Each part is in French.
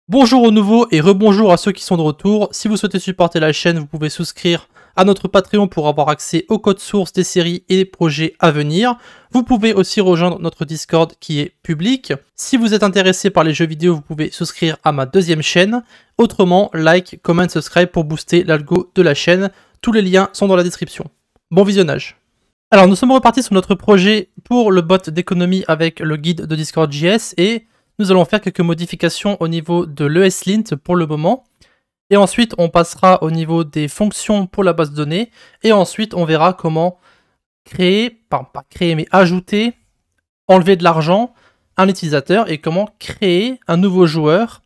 Bonjour aux nouveaux et rebonjour à ceux qui sont de retour. Si vous souhaitez supporter la chaîne, vous pouvez souscrire à notre Patreon pour avoir accès au code source des séries et des projets à venir. Vous pouvez aussi rejoindre notre Discord qui est public. Si vous êtes intéressé par les jeux vidéo, vous pouvez souscrire à ma deuxième chaîne. Autrement, like, comment, subscribe pour booster l'algo de la chaîne. Tous les liens sont dans la description. Bon visionnage. Alors nous sommes repartis sur notre projet pour le bot d'économie avec le guide de Discord.js et nous allons faire quelques modifications au niveau de l'ESLint pour le moment. Et ensuite, on passera au niveau des fonctions pour la base de données. Et ensuite, on verra comment créer, pas créer, mais ajouter, enlever de l'argent à un utilisateur et comment créer un nouveau joueur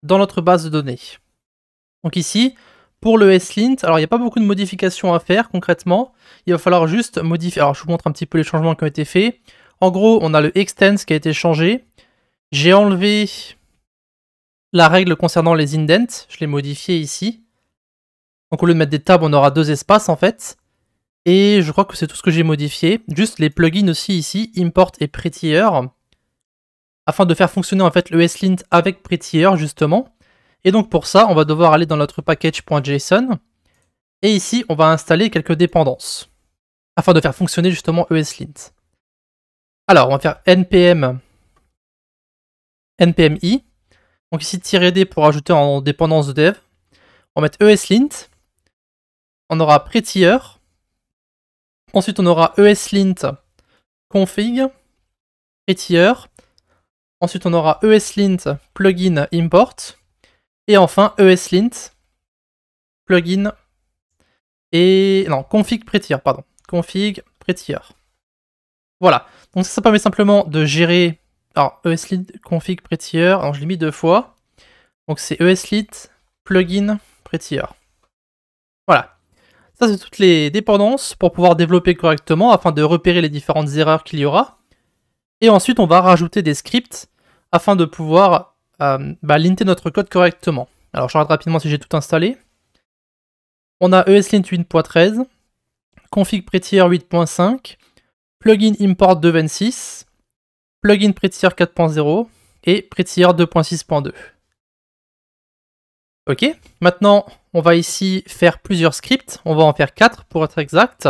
dans notre base de données. Donc ici, pour le ESLint, alors il n'y a pas beaucoup de modifications à faire concrètement. Il va falloir juste modifier. Alors je vous montre un petit peu les changements qui ont été faits. En gros, on a le extends qui a été changé. J'ai enlevé la règle concernant les indents, je l'ai modifié ici. Donc au lieu de mettre des tabs, on aura deux espaces en fait. Et je crois que c'est tout ce que j'ai modifié. Juste les plugins aussi ici, import et prettier, afin de faire fonctionner en fait le ESLint avec prettier justement. Et donc pour ça, on va devoir aller dans notre package.json. Et ici, on va installer quelques dépendances, afin de faire fonctionner justement ESLint. Alors, on va faire npm npmi. Donc ici, -d pour ajouter en dépendance de dev. On va mettre ESLint. On aura prettier. Ensuite, on aura ESLint config, prettier. Ensuite, on aura ESLint plugin import. Et enfin, ESLint plugin et... non, config prettier, pardon. Config prettier. Voilà. Donc ça permet simplement de gérer... Alors, ESLint config prettier, alors je l'ai mis deux fois. Donc c'est ESLint plugin prettier. Voilà. Ça, c'est toutes les dépendances pour pouvoir développer correctement afin de repérer les différentes erreurs qu'il y aura. Et ensuite, on va rajouter des scripts afin de pouvoir linter notre code correctement. Alors, je regarde rapidement si j'ai tout installé. On a ESLint 8.13, config prettier 8.5, plugin import 2.26, plugin prettier 4.0 et prettier 2.6.2. Ok, maintenant on va ici faire plusieurs scripts, on va en faire 4 pour être exact.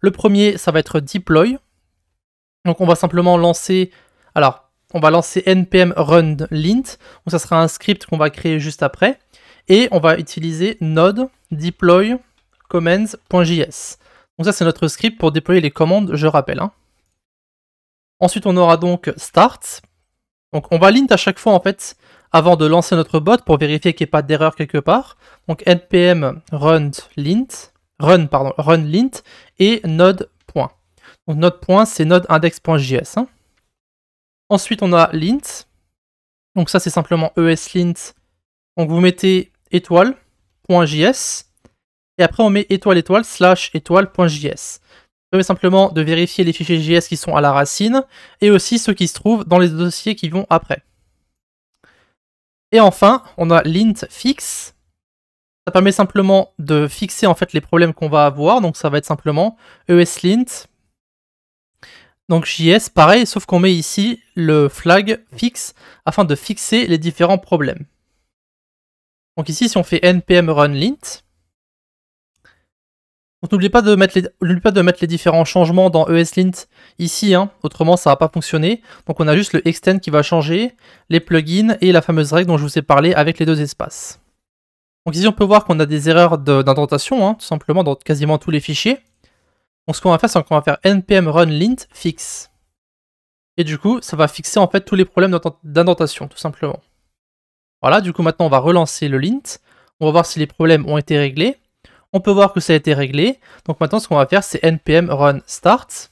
Le premier, ça va être deploy. Donc on va simplement lancer, alors on va lancer npm run lint, donc ça sera un script qu'on va créer juste après. Et on va utiliser node deploy commands.js. Donc ça c'est notre script pour déployer les commandes, je rappelle. Ensuite on aura donc start. Donc on va lint à chaque fois en fait avant de lancer notre bot pour vérifier qu'il n'y ait pas d'erreur quelque part. Donc npm run lint et node point. Donc node point c'est node index.js. Ensuite on a lint. Donc ça c'est simplement ESLint. Donc vous mettez étoile.js et après on met étoile/étoile.js. Ça permet simplement de vérifier les fichiers JS qui sont à la racine et aussi ceux qui se trouvent dans les dossiers qui vont après. Et enfin, on a lint fix. Ça permet simplement de fixer en fait les problèmes qu'on va avoir. Donc ça va être simplement ESLint. Donc JS, pareil, sauf qu'on met ici le flag fix afin de fixer les différents problèmes. Donc ici, si on fait npm run lint, n'oubliez pas de mettre les différents changements dans ESLint ici, autrement ça va pas fonctionner. Donc on a juste le extend qui va changer, les plugins et la fameuse règle dont je vous ai parlé avec les deux espaces. Donc ici on peut voir qu'on a des erreurs d'indentation, tout simplement dans quasiment tous les fichiers. Donc ce qu'on va faire, c'est qu'on va faire npm run lint fix. Et du coup, ça va fixer en fait tous les problèmes d'indentation, tout simplement. Voilà, du coup maintenant on va relancer le lint. On va voir si les problèmes ont été réglés. On peut voir que ça a été réglé. Donc maintenant, ce qu'on va faire, c'est npm run start.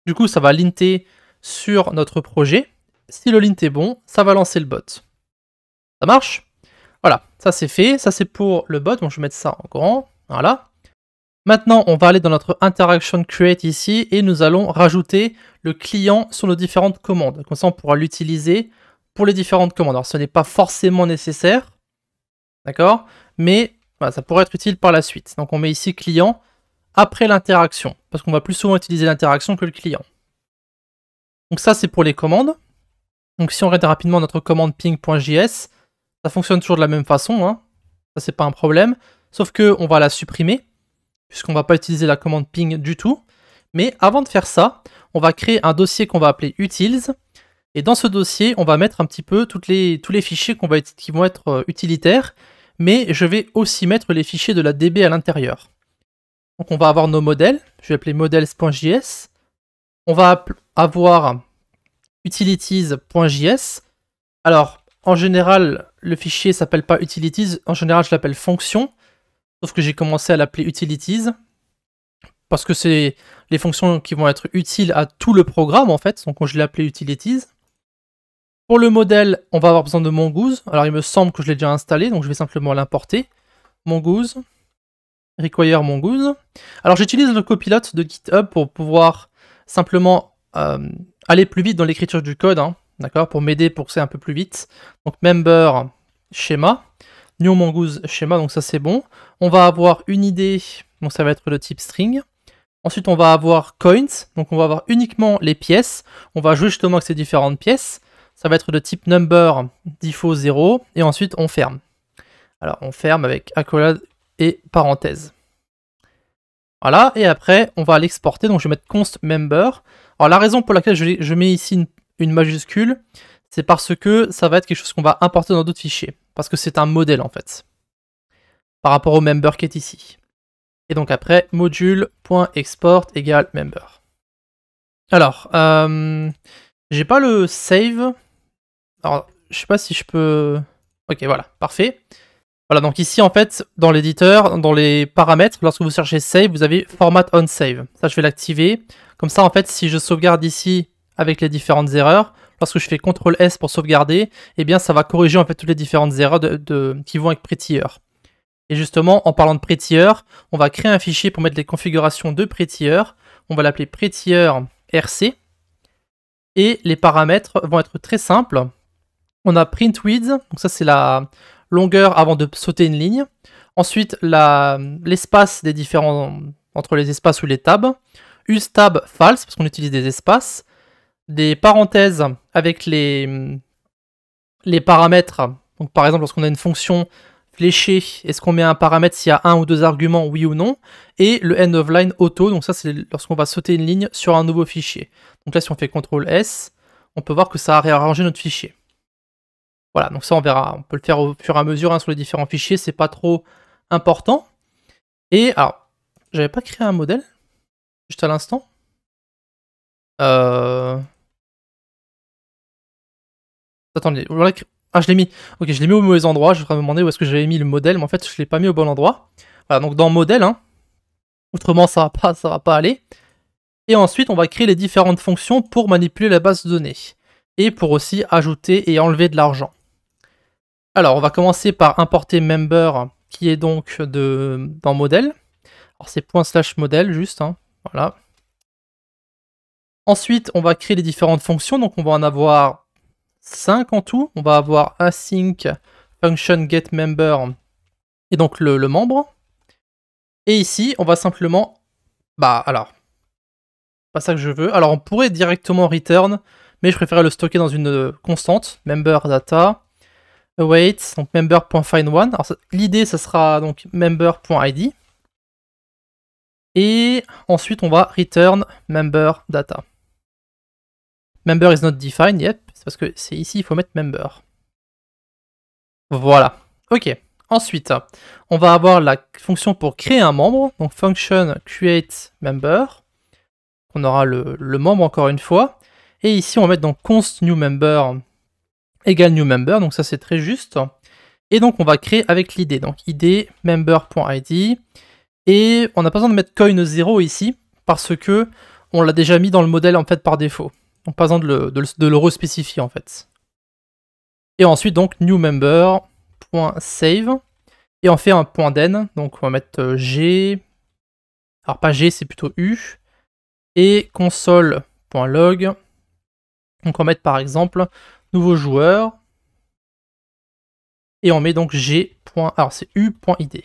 Du coup, ça va linter sur notre projet. Si le lint est bon, ça va lancer le bot. Ça marche? Voilà, ça c'est fait. Ça c'est pour le bot. Donc je vais mettre ça en grand. Voilà. Maintenant, on va aller dans notre interaction create ici et nous allons rajouter le client sur nos différentes commandes. Comme ça, on pourra l'utiliser pour les différentes commandes. Alors, ce n'est pas forcément nécessaire. D'accord? Mais voilà, ça pourrait être utile par la suite. Donc on met ici client après l'interaction, parce qu'on va plus souvent utiliser l'interaction que le client. Donc ça c'est pour les commandes. Donc si on regarde rapidement notre commande ping.js, Ça fonctionne toujours de la même façon, hein. Ça c'est pas un problème. Sauf que on va la supprimer, puisqu'on va pas utiliser la commande ping du tout. Mais avant de faire ça, on va créer un dossier qu'on va appeler utils. Et dans ce dossier, on va mettre un petit peu tous les fichiers qui vont être utilitaires. Mais je vais aussi mettre les fichiers de la DB à l'intérieur. Donc on va avoir nos modèles. Je vais appeler models.js. On va avoir utilities.js. Alors, en général, le fichier s'appelle pas utilities. En général, je l'appelle fonction. Sauf que j'ai commencé à l'appeler utilities. Parce que c'est les fonctions qui vont être utiles à tout le programme, en fait. Donc, je l'ai appelé utilities. Pour le modèle, on va avoir besoin de mongoose. Alors, il me semble que je l'ai déjà installé. Donc, je vais simplement l'importer. Mongoose. Require mongoose. Alors, j'utilise le copilote de GitHub pour pouvoir simplement aller plus vite dans l'écriture du code, hein, d'accord, pour m'aider pour que c'est un peu plus vite. Donc member schéma, new mongoose schéma, donc ça c'est bon. On va avoir une idée, donc ça va être le type string. Ensuite on va avoir coins, donc on va avoir uniquement les pièces. On va jouer justement avec ces différentes pièces. Ça va être de type number, default 0, et ensuite on ferme. Alors on ferme avec accolade et parenthèse. Voilà, et après, on va l'exporter, donc je vais mettre const member. Alors la raison pour laquelle je mets ici une majuscule, c'est parce que ça va être quelque chose qu'on va importer dans d'autres fichiers. Parce que c'est un modèle en fait, par rapport au member qui est ici. Et donc après, module.export égale member. Alors, j'ai pas le save. Alors, je sais pas si je peux... Ok, voilà, parfait. Voilà, donc ici, en fait, dans l'éditeur, dans les paramètres, lorsque vous cherchez save, vous avez format on save. Ça, je vais l'activer. Comme ça, en fait, si je sauvegarde ici avec les différentes erreurs, lorsque je fais CTRL S pour sauvegarder, eh bien, ça va corriger, en fait, toutes les différentes erreurs qui vont avec Prettier. Et justement, en parlant de Prettier, on va créer un fichier pour mettre les configurations de Prettier. On va l'appeler Prettier RC. Et les paramètres vont être très simples. On a print width, donc ça, c'est la longueur avant de sauter une ligne. Ensuite, l'espace des différents entre les espaces ou les tabs. Usetab false, parce qu'on utilise des espaces. Des parenthèses avec les paramètres. Donc par exemple, lorsqu'on a une fonction fléchée, est-ce qu'on met un paramètre s'il y a un ou deux arguments, oui ou non. Et le end of line auto, donc ça c'est lorsqu'on va sauter une ligne sur un nouveau fichier. Donc là, si on fait CTRL S, on peut voir que ça a réarrangé notre fichier. Voilà, donc ça on verra, on peut le faire au fur et à mesure hein, sur les différents fichiers, c'est pas trop important. Et alors, j'avais pas créé un modèle, juste à l'instant. Attendez, ah je l'ai mis, ok je l'ai mis au mauvais endroit, je voudrais me demander où est-ce que j'avais mis le modèle, mais en fait je l'ai pas mis au bon endroit. Voilà, donc dans modèle, hein, autrement ça va pas aller. Et ensuite on va créer les différentes fonctions pour manipuler la base de données. Et pour aussi ajouter et enlever de l'argent. Alors, on va commencer par importer member, qui est donc dans modèle. Alors, c'est /modèle, juste, hein, voilà. Ensuite, on va créer les différentes fonctions, donc on va en avoir 5 en tout. On va avoir async function get member, et donc le membre. Et ici, on va simplement... alors, pas ça que je veux. Alors, on pourrait directement return, mais je préférais le stocker dans une constante, member data. Await, donc member.find1. Alors l'idée, ça sera donc member.id. Et ensuite, on va return member data. Member is not defined yet, c'est parce que c'est ici, il faut mettre member. Voilà. Ok. Ensuite, on va avoir la fonction pour créer un membre. Donc function create member. On aura le membre encore une fois. Et ici, on va mettre donc const new member égale new member, donc ça c'est très juste. Et donc on va créer avec l'id, donc id member.id, et on n'a pas besoin de mettre coin 0 ici, parce que on l'a déjà mis dans le modèle en fait par défaut. Donc pas besoin de le respécifier en fait. Et ensuite donc new member.save, et on fait un point .den, donc on va mettre g, alors pas g c'est plutôt u, et console.log, donc on va mettre par exemple nouveau joueur, et on met donc g. Alors c'est u.id.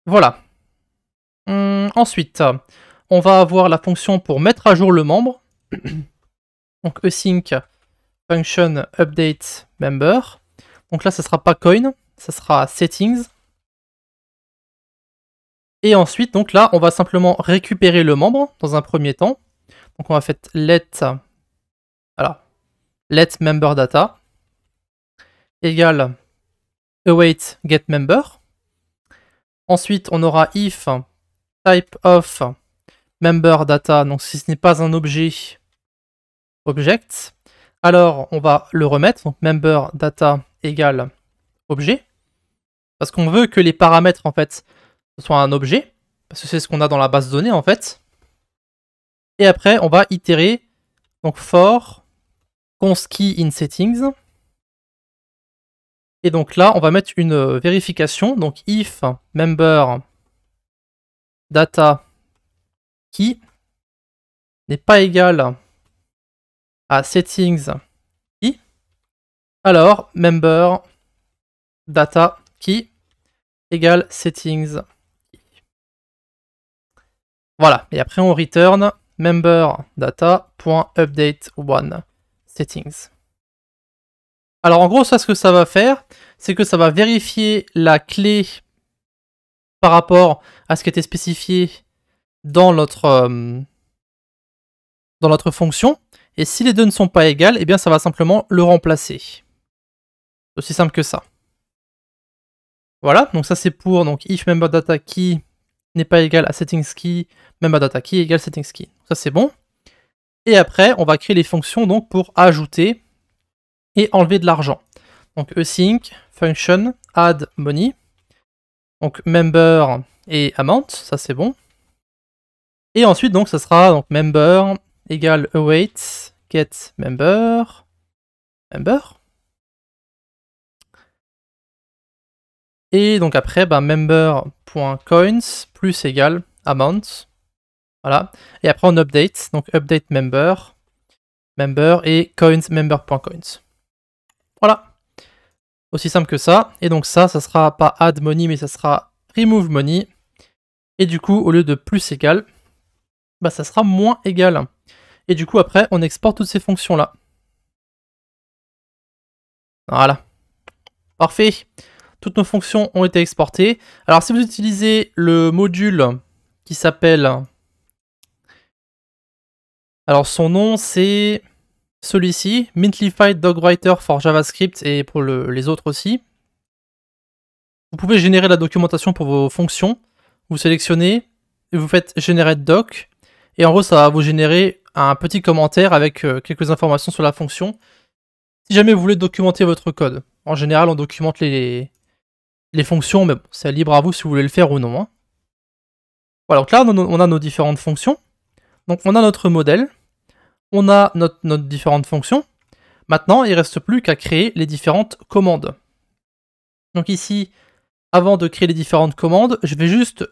Voilà. Ensuite, on va avoir la fonction pour mettre à jour le membre. Donc async function update member. Donc là, ça sera pas coin, ça sera settings. Et ensuite, donc là, on va simplement récupérer le membre dans un premier temps. Donc on va faire let member data égale await get member. Ensuite, on aura if type of member data, donc si ce n'est pas un objet, object. Alors, on va le remettre, donc member data égale objet. Parce qu'on veut que les paramètres, en fait, ce soit un objet. Parce que c'est ce qu'on a dans la base de données, en fait. Et après, on va itérer, donc for const key in settings. Et donc là, on va mettre une vérification, donc if member data key n'est pas égal à settings key, alors member data key égale settings key. Voilà, et après on return member data.update one settings. Alors en gros, ça, ce que ça va faire, c'est que ça va vérifier la clé par rapport à ce qui était spécifié dans notre fonction. Et si les deux ne sont pas égales, eh bien ça va simplement le remplacer. Aussi simple que ça. Voilà, donc ça c'est pour donc if member data key n'est pas égal à settings key, member data key égale settings key. Ça c'est bon. Et après, on va créer les fonctions donc pour ajouter et enlever de l'argent. Donc async function add money. Donc member et amount, ça c'est bon. Et ensuite donc ça sera donc member égale await get member. Et donc après member.coins plus égale amount. Voilà. Et après on update, donc update member et coins member.coins. Voilà. Aussi simple que ça. Et donc ça sera pas add money, mais ça sera remove money. Et du coup, au lieu de plus égal, ça sera moins égal. Et du coup, après, on exporte toutes ces fonctions-là. Voilà. Parfait. Toutes nos fonctions ont été exportées. Alors, si vous utilisez le module qui s'appelle... Alors, son nom, c'est celui-ci, Mintified Dogwriter for JavaScript et pour les autres aussi. Vous pouvez générer la documentation pour vos fonctions. Vous sélectionnez et vous faites Generate Doc. Et en gros, ça va vous générer un petit commentaire avec quelques informations sur la fonction. Si jamais vous voulez documenter votre code. En général, on documente les fonctions, mais bon, c'est libre à vous si vous voulez le faire ou non. Hein. Voilà, donc là, on a nos différentes fonctions. Donc on a notre modèle. On a notre différentes fonctions. Maintenant, il ne reste plus qu'à créer les différentes commandes. Donc ici, avant de créer les différentes commandes, je vais juste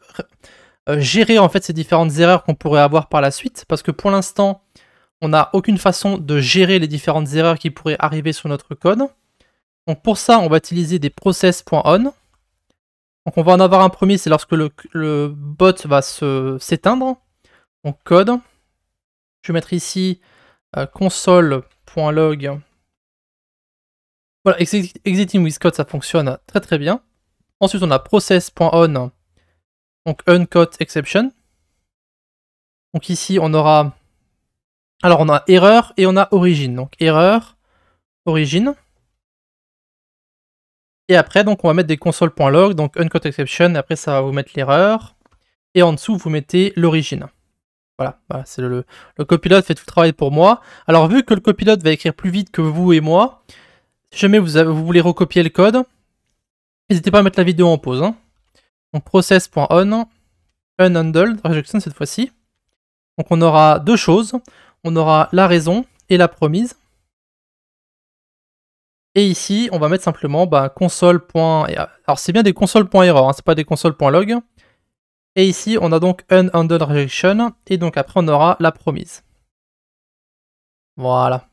gérer en fait ces différentes erreurs qu'on pourrait avoir par la suite, parce que pour l'instant, on n'a aucune façon de gérer les différentes erreurs qui pourraient arriver sur notre code. Donc pour ça, on va utiliser des process.on. Donc on va en avoir un premier, c'est lorsque le bot va s'éteindre. Donc code. Je vais mettre ici console.log. Voilà, exiting with code, ça fonctionne très très bien. Ensuite, on a process.on, donc uncaught exception. Donc ici, on aura... Alors, on a erreur et on a origine. Donc erreur, origine. Et après, donc, on va mettre des console.log, donc uncaught exception. Après, ça va vous mettre l'erreur. Et en dessous, vous mettez l'origine. Voilà, c'est le copilote fait tout le travail pour moi. Alors, vu que le copilote va écrire plus vite que vous et moi, si jamais vous voulez recopier le code, n'hésitez pas à mettre la vidéo en pause. Hein. Donc process.on, unhandled, rejection cette fois-ci. Donc on aura deux choses. On aura la raison et la promise. Et ici, on va mettre simplement console. Alors c'est bien des console.error, hein, c'est pas des console.log. Et ici, on a donc unhandled rejection. Et donc après, on aura la promise. Voilà.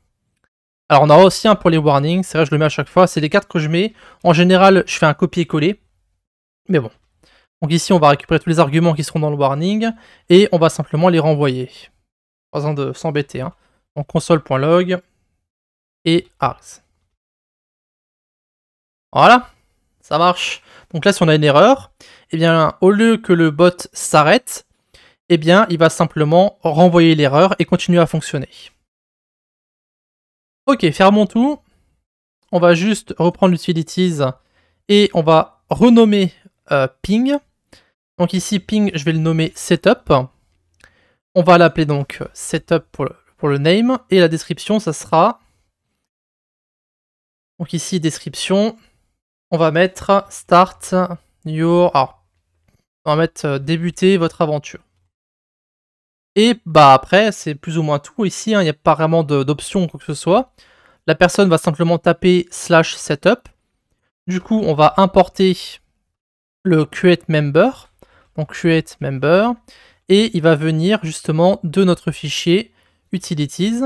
Alors on aura aussi un pour les warnings, c'est vrai, je le mets à chaque fois, c'est les cartes que je mets. En général, je fais un copier-coller. Mais bon. Donc ici, on va récupérer tous les arguments qui seront dans le warning, et on va simplement les renvoyer. Pas besoin de s'embêter. Hein. Donc console.log, et args. Voilà, ça marche. Donc là, si on a une erreur, eh bien, au lieu que le bot s'arrête, eh bien, il va simplement renvoyer l'erreur et continuer à fonctionner. Ok, fermons tout. On va juste reprendre l'utilities et on va renommer ping. Donc ici, ping, je vais le nommer setup. On va l'appeler donc setup pour le name. Et la description, ça sera... Donc ici, description, on va mettre start your... Alors, on va mettre débuter votre aventure. Et bah après, c'est plus ou moins tout ici, hein, il n'y a pas vraiment d'option ou quoi que ce soit. La personne va simplement taper /setup. Du coup, on va importer le create member. Donc create member. Et il va venir justement de notre fichier utilities.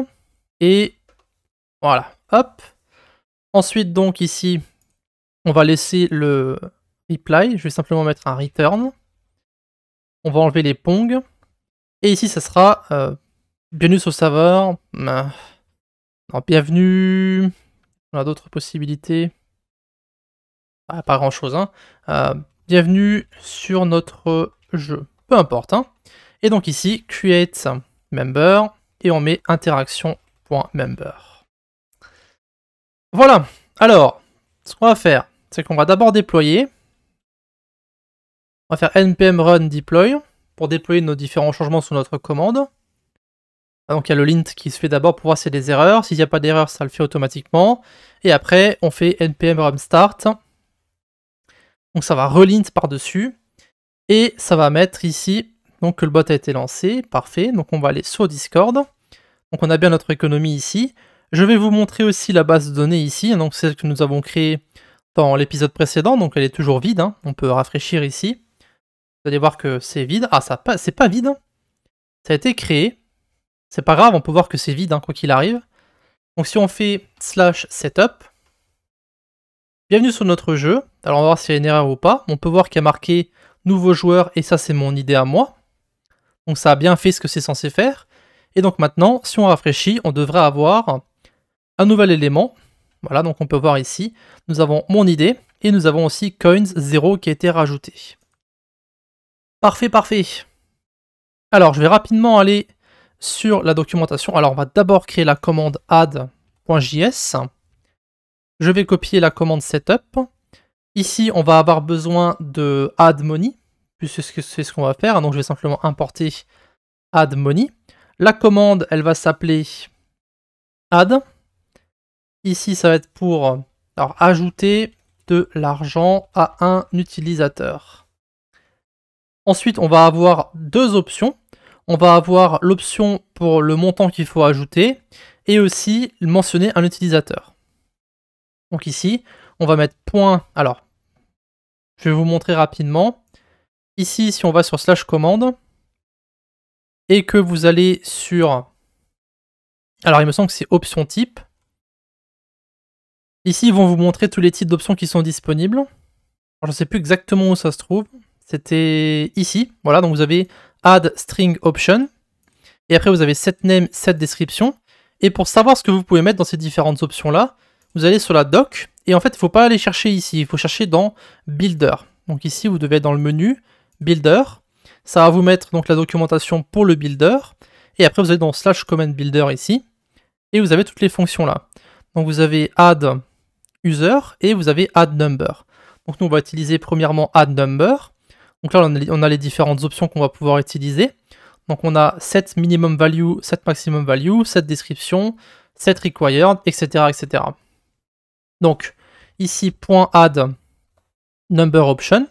Et voilà, hop. Ensuite, donc ici, on va laisser le reply. Je vais simplement mettre un return. On va enlever les pongs. Et ici, ça sera bienvenue sur le serveur. Non, bienvenue. On a d'autres possibilités. Ah, pas grand chose, hein. Bienvenue sur notre jeu. Peu importe, hein. Et donc ici, create member. Et on met interaction.member. Voilà. Alors, ce qu'on va faire, c'est qu'on va d'abord déployer. On va faire npm run deploy pour déployer nos différents changements sous notre commande. Donc il y a le lint qui se fait d'abord pour voir s'il y a des erreurs. S'il n'y a pas d'erreur, ça le fait automatiquement. Et après, on fait npm run start. Donc ça va relint par-dessus. Et ça va mettre ici donc, que le bot a été lancé. Parfait. Donc on va aller sur Discord. Donc on a bien notre économie ici. Je vais vous montrer aussi la base de données ici. Donc c'est celle que nous avons créée dans l'épisode précédent. Donc elle est toujours vide, hein. On peut rafraîchir ici. Vous allez voir que c'est vide. Ah, c'est pas vide. Ça a été créé. C'est pas grave, on peut voir que c'est vide, hein, quoi qu'il arrive. Donc si on fait /setup, bienvenue sur notre jeu. Alors on va voir s'il y a une erreur ou pas. On peut voir qu'il y a marqué nouveau joueur et ça c'est mon idée à moi. Donc ça a bien fait ce que c'est censé faire. Et donc maintenant, si on rafraîchit, on devrait avoir un nouvel élément. Voilà, donc on peut voir ici, nous avons mon idée et nous avons aussi coins 0 qui a été rajouté. Parfait, parfait. Alors je vais rapidement aller sur la documentation. Alors on va d'abord créer la commande add.js. Je vais copier la commande setup. Ici on va avoir besoin de add money, puisque c'est ce qu'on va faire. Donc je vais simplement importer add money. La commande elle va s'appeler add. Ici ça va être pour ajouter de l'argent à un utilisateur. Ensuite on va avoir deux options. On va avoir l'option pour le montant qu'il faut ajouter et aussi mentionner un utilisateur. Donc ici, on va mettre point. Alors, je vais vous montrer rapidement. Ici, si on va sur /commande et que vous allez sur... Alors, il me semble que c'est option type. Ici, ils vont vous montrer tous les types d'options qui sont disponibles. Alors, je ne sais plus exactement où ça se trouve. C'était ici. Voilà, donc vous avez add string option. Et après, vous avez set name, set description. Et pour savoir ce que vous pouvez mettre dans ces différentes options-là, vous allez sur la doc. Et en fait, il ne faut pas aller chercher ici. Il faut chercher dans Builder. Donc ici, vous devez être dans le menu Builder. Ça va vous mettre donc la documentation pour le Builder. Et après, vous allez dans /command builder ici. Et vous avez toutes les fonctions là. Donc vous avez add user et vous avez add number. Donc nous, on va utiliser premièrement add number. Donc là, on a les différentes options qu'on va pouvoir utiliser. Donc on a set minimum value, set maximum value, set description, set required, etc. etc. Donc ici, .add number option.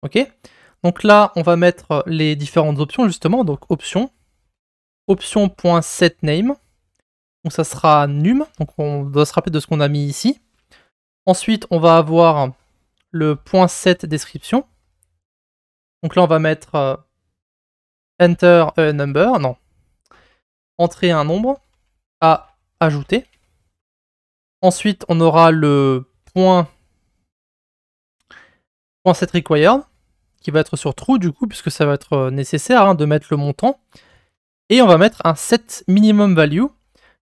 Ok. Donc là, on va mettre les différentes options justement. Donc option, option.setName. Donc ça sera num. Donc on doit se rappeler de ce qu'on a mis ici. Ensuite, on va avoir le .set description. Donc là, on va mettre enter a number, non, entrer un nombre à ajouter. Ensuite, on aura le .set required qui va être sur true du coup, puisque ça va être nécessaire de mettre le montant. Et on va mettre un set minimum value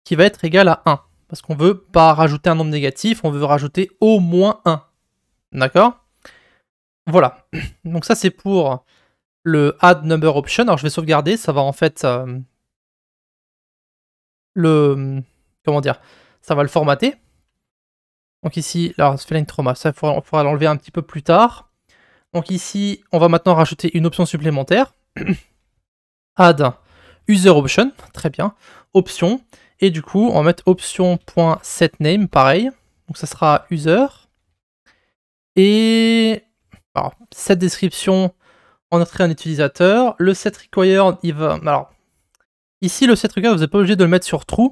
qui va être égal à 1. parce qu'on veut pas rajouter un nombre négatif, on veut rajouter au moins 1. D'accord? Voilà. Donc ça, c'est pour le add number option. Alors je vais sauvegarder, ça va en fait comment dire, ça va le formater. Donc ici, alors spelling trauma, ça on pourra l'enlever un petit peu plus tard. Donc ici, on va maintenant rajouter une option supplémentaire. Add user option, très bien, option, et du coup, on va mettre option.setName, pareil. Donc ça sera user. Et alors, set description, on noterait un utilisateur. Le set required, il va. Alors, ici, le set required, vous n'êtes pas obligé de le mettre sur true,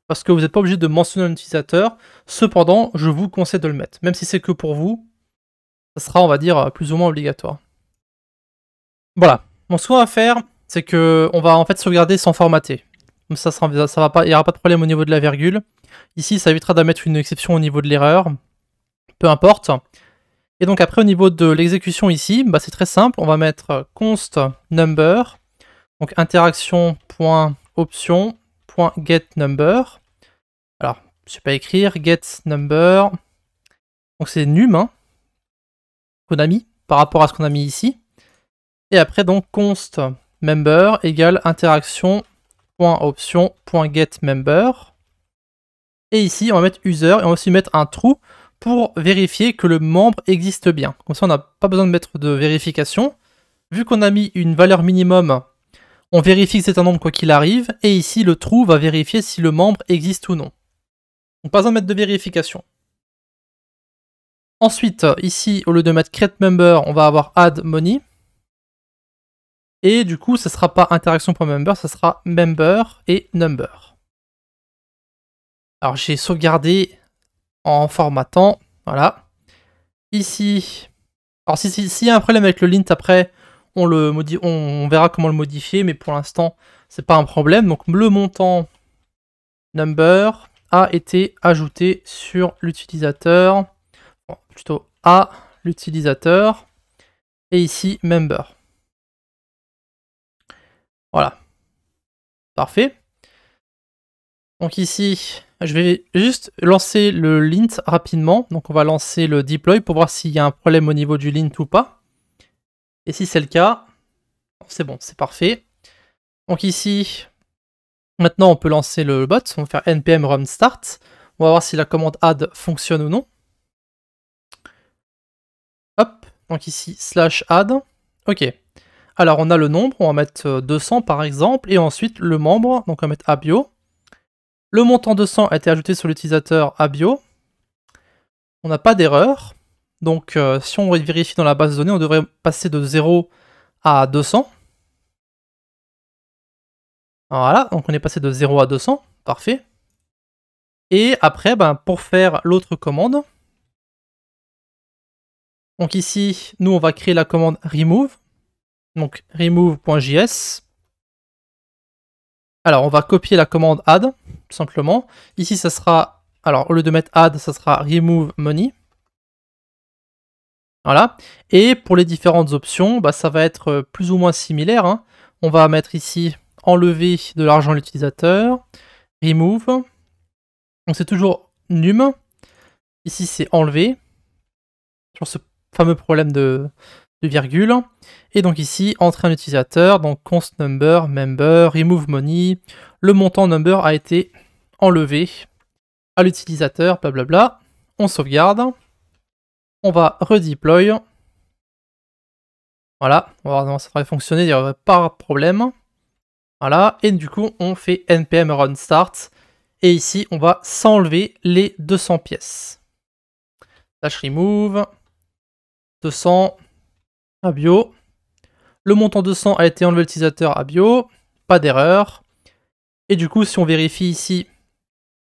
parce que vous n'êtes pas obligé de mentionner un utilisateur. Cependant, je vous conseille de le mettre. Même si c'est que pour vous, ça sera, on va dire, plus ou moins obligatoire. Voilà. Donc, ce qu'on va faire, c'est que on va en fait sauvegarder sans formater. Comme ça va pas, il n'y aura pas de problème au niveau de la virgule. Ici, ça évitera de mettre une exception au niveau de l'erreur. Peu importe. Et donc après, au niveau de l'exécution ici, bah, c'est très simple. On va mettre const number, donc interaction.option.getNumber. Alors, je ne sais pas écrire, getNumber. Donc c'est num, hein, qu'on a mis par rapport à ce qu'on a mis ici. Et après, donc, const member égale interaction.option.getMember. Et ici, on va mettre user et on va aussi mettre un true pour vérifier que le membre existe bien. Comme ça, on n'a pas besoin de mettre de vérification. Vu qu'on a mis une valeur minimum, on vérifie que c'est un nombre quoi qu'il arrive. Et ici, le true va vérifier si le membre existe ou non. Donc, pas besoin de mettre de vérification. Ensuite, ici, au lieu de mettre create member, on va avoir add money. Et du coup, ça ne sera pas interaction.member, ça sera member et number. Alors, j'ai sauvegardé en formatant, voilà. Ici, alors s'il y a un problème avec le lint après, on verra comment le modifier, mais pour l'instant, c'est pas un problème. Donc le montant number a été ajouté sur l'utilisateur, bon, plutôt à l'utilisateur, et ici member. Voilà, parfait. Donc ici, je vais juste lancer le lint rapidement. Donc on va lancer le deploy pour voir s'il y a un problème au niveau du lint ou pas. Et si c'est le cas, c'est bon, c'est parfait. Donc ici, maintenant on peut lancer le bot. On va faire npm run start. On va voir si la commande add fonctionne ou non. Hop, donc ici /add. Ok. Alors on a le nombre, on va mettre 200 par exemple. Et ensuite le membre, donc on va mettre abio. Le montant 200 a été ajouté sur l'utilisateur abio. On n'a pas d'erreur. Donc si on vérifie dans la base de données, on devrait passer de 0 à 200. Voilà, donc on est passé de 0 à 200. Parfait. Et après, pour faire l'autre commande, donc ici, nous on va créer la commande remove. Donc remove.js. Alors on va copier la commande add, tout simplement. Ici ça sera, alors au lieu de mettre add, ça sera remove money. Voilà. Et pour les différentes options, ça va être plus ou moins similaire, hein. On va mettre ici enlever de l'argent à l'utilisateur, remove. Donc c'est toujours num. Ici c'est enlever. Sur ce fameux problème de virgule. Et donc ici, entrer un utilisateur, donc const number, member, remove money. Le montant number a été enlevé à l'utilisateur, blablabla. On sauvegarde. On va redeploy. Voilà, on va voir comment ça devrait fonctionner, il n'y aurait pas de problème. Voilà, et du coup, on fait npm run start. Et ici, on va s'enlever les 200 pièces. /remove 200 abio. Le montant 200 a été enlevé à l'utilisateur abio. Pas d'erreur. Et du coup, si on vérifie ici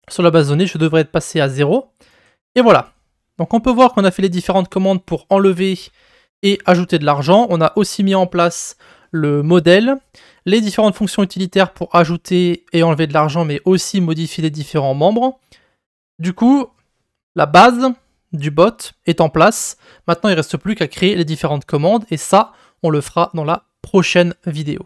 sur la base de données, je devrais être passé à 0. Et voilà. Donc on peut voir qu'on a fait les différentes commandes pour enlever et ajouter de l'argent. On a aussi mis en place le modèle, les différentes fonctions utilitaires pour ajouter et enlever de l'argent, mais aussi modifier les différents membres. Du coup, la base du bot est en place. Maintenant, il ne reste plus qu'à créer les différentes commandes et ça, on le fera dans la prochaine vidéo.